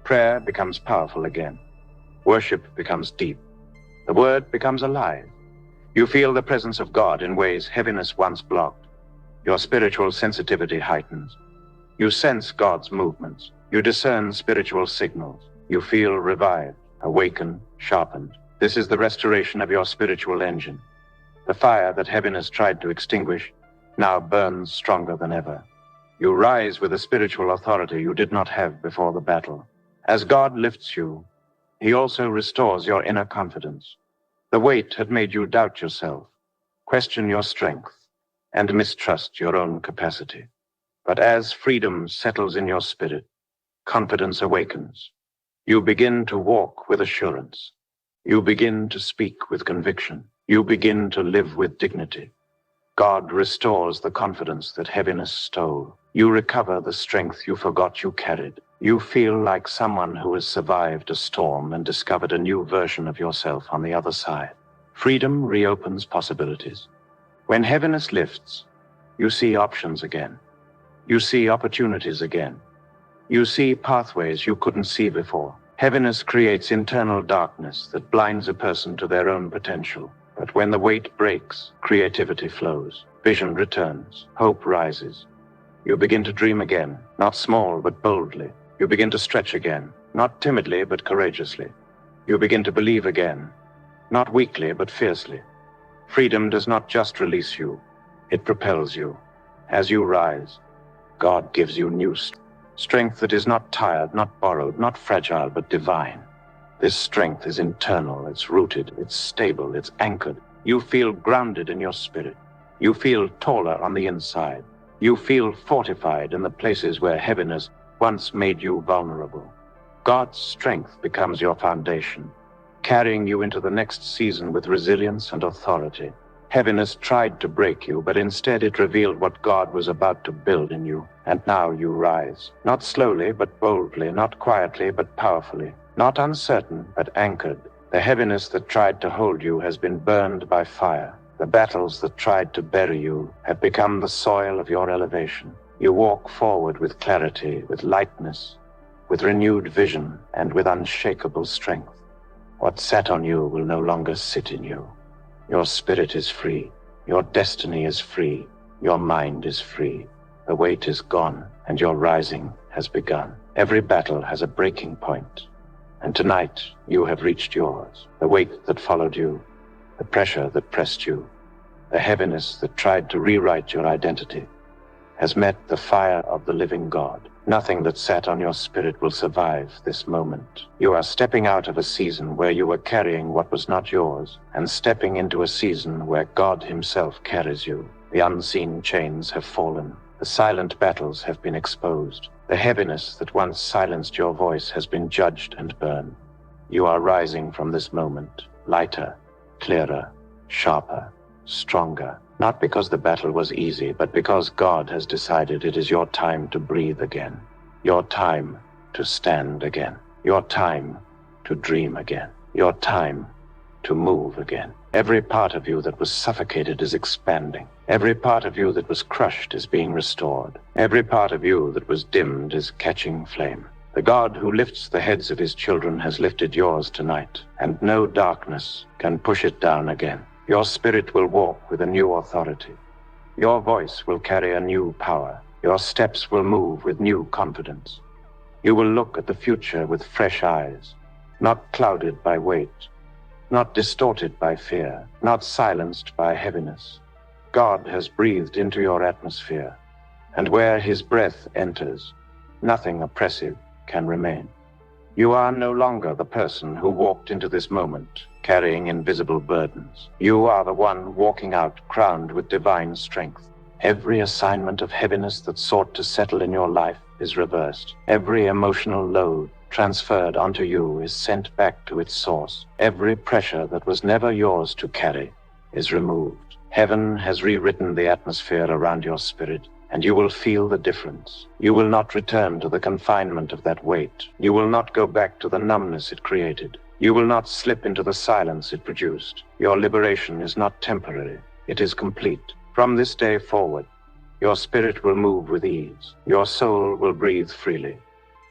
prayer becomes powerful again. Worship becomes deep. The word becomes alive. You feel the presence of God in ways heaviness once blocked. Your spiritual sensitivity heightens. You sense God's movements. You discern spiritual signals. You feel revived, awakened, sharpened. This is the restoration of your spiritual engine. The fire that heaviness tried to extinguish now burns stronger than ever. You rise with a spiritual authority you did not have before the battle. As God lifts you, He also restores your inner confidence. The weight had made you doubt yourself, question your strength, and mistrust your own capacity. But as freedom settles in your spirit, confidence awakens. You begin to walk with assurance. You begin to speak with conviction. You begin to live with dignity. God restores the confidence that heaviness stole. You recover the strength you forgot you carried. You feel like someone who has survived a storm and discovered a new version of yourself on the other side. Freedom reopens possibilities. When heaviness lifts, you see options again. You see opportunities again. You see pathways you couldn't see before. Heaviness creates internal darkness that blinds a person to their own potential. But when the weight breaks, creativity flows, vision returns, hope rises. You begin to dream again, not small but boldly. You begin to stretch again, not timidly but courageously. You begin to believe again, not weakly but fiercely. Freedom does not just release you, it propels you. As you rise, God gives you new strength that is not tired, not borrowed, not fragile, but divine. This strength is internal, it's rooted, it's stable, it's anchored. You feel grounded in your spirit. You feel taller on the inside. You feel fortified in the places where heaviness once made you vulnerable. God's strength becomes your foundation, carrying you into the next season with resilience and authority. Heaviness tried to break you, but instead it revealed what God was about to build in you. And now you rise, not slowly but boldly, not quietly but powerfully, not uncertain but anchored. The heaviness that tried to hold you has been burned by fire. The battles that tried to bury you have become the soil of your elevation. You walk forward with clarity, with lightness, with renewed vision, and with unshakable strength. What sat on you will no longer sit in you. Your spirit is free. Your destiny is free. Your mind is free. The weight is gone, and your rising has begun. Every battle has a breaking point, and tonight you have reached yours. The weight that followed you, the pressure that pressed you, The heaviness that tried to rewrite your identity has met the fire of the living God. Nothing that sat on your spirit will survive this moment. You are stepping out of a season where you were carrying what was not yours, and stepping into a season where God himself carries you. The unseen chains have fallen. The silent battles have been exposed. The heaviness that once silenced your voice has been judged and burned. You are rising from this moment, lighter, clearer, sharper, stronger. Not because the battle was easy, but because God has decided it is your time to breathe again. Your time to stand again. Your time to dream again. Your time to move again. Every part of you that was suffocated is expanding. Every part of you that was crushed is being restored. Every part of you that was dimmed is catching flame. The God who lifts the heads of his children has lifted yours tonight, and no darkness can push it down again. Your spirit will walk with a new authority. Your voice will carry a new power. Your steps will move with new confidence. You will look at the future with fresh eyes, not clouded by weight, not distorted by fear, not silenced by heaviness. God has breathed into your atmosphere, and where his breath enters, nothing oppressive can remain. You are no longer the person who walked into this moment carrying invisible burdens. You are the one walking out crowned with divine strength. Every assignment of heaviness that sought to settle in your life is reversed. Every emotional load transferred onto you is sent back to its source. Every pressure that was never yours to carry is removed. Heaven has rewritten the atmosphere around your spirit, and you will feel the difference. You will not return to the confinement of that weight. You will not go back to the numbness it created. You will not slip into the silence it produced. Your liberation is not temporary. It is complete. From this day forward, your spirit will move with ease. Your soul will breathe freely.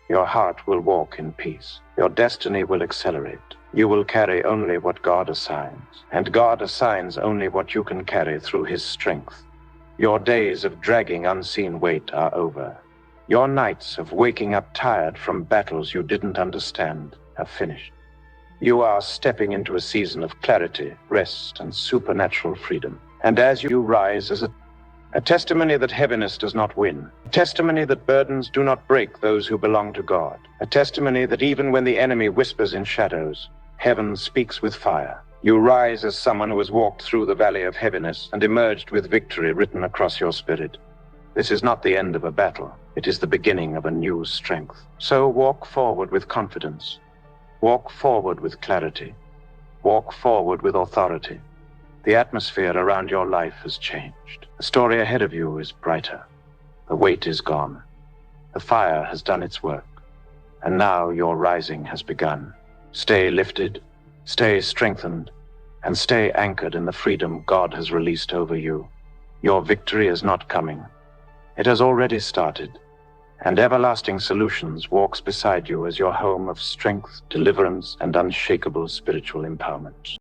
Your heart will walk in peace. Your destiny will accelerate. You will carry only what God assigns, and God assigns only what you can carry through his strength. Your days of dragging unseen weight are over. Your nights of waking up tired from battles you didn't understand have finished. You are stepping into a season of clarity, rest, and supernatural freedom. And as you rise as a testimony that heaviness does not win, a testimony that burdens do not break those who belong to God, a testimony that even when the enemy whispers in shadows, heaven speaks with fire. You rise as someone who has walked through the valley of heaviness and emerged with victory written across your spirit. This is not the end of a battle. It is the beginning of a new strength. So walk forward with confidence. Walk forward with clarity. Walk forward with authority. The atmosphere around your life has changed. The story ahead of you is brighter. The weight is gone. The fire has done its work. And now your rising has begun. Stay lifted, stay strengthened, and stay anchored in the freedom God has released over you. Your victory is not coming. It has already started, and Everlasting Solutions walks beside you as your home of strength, deliverance, and unshakable spiritual empowerment.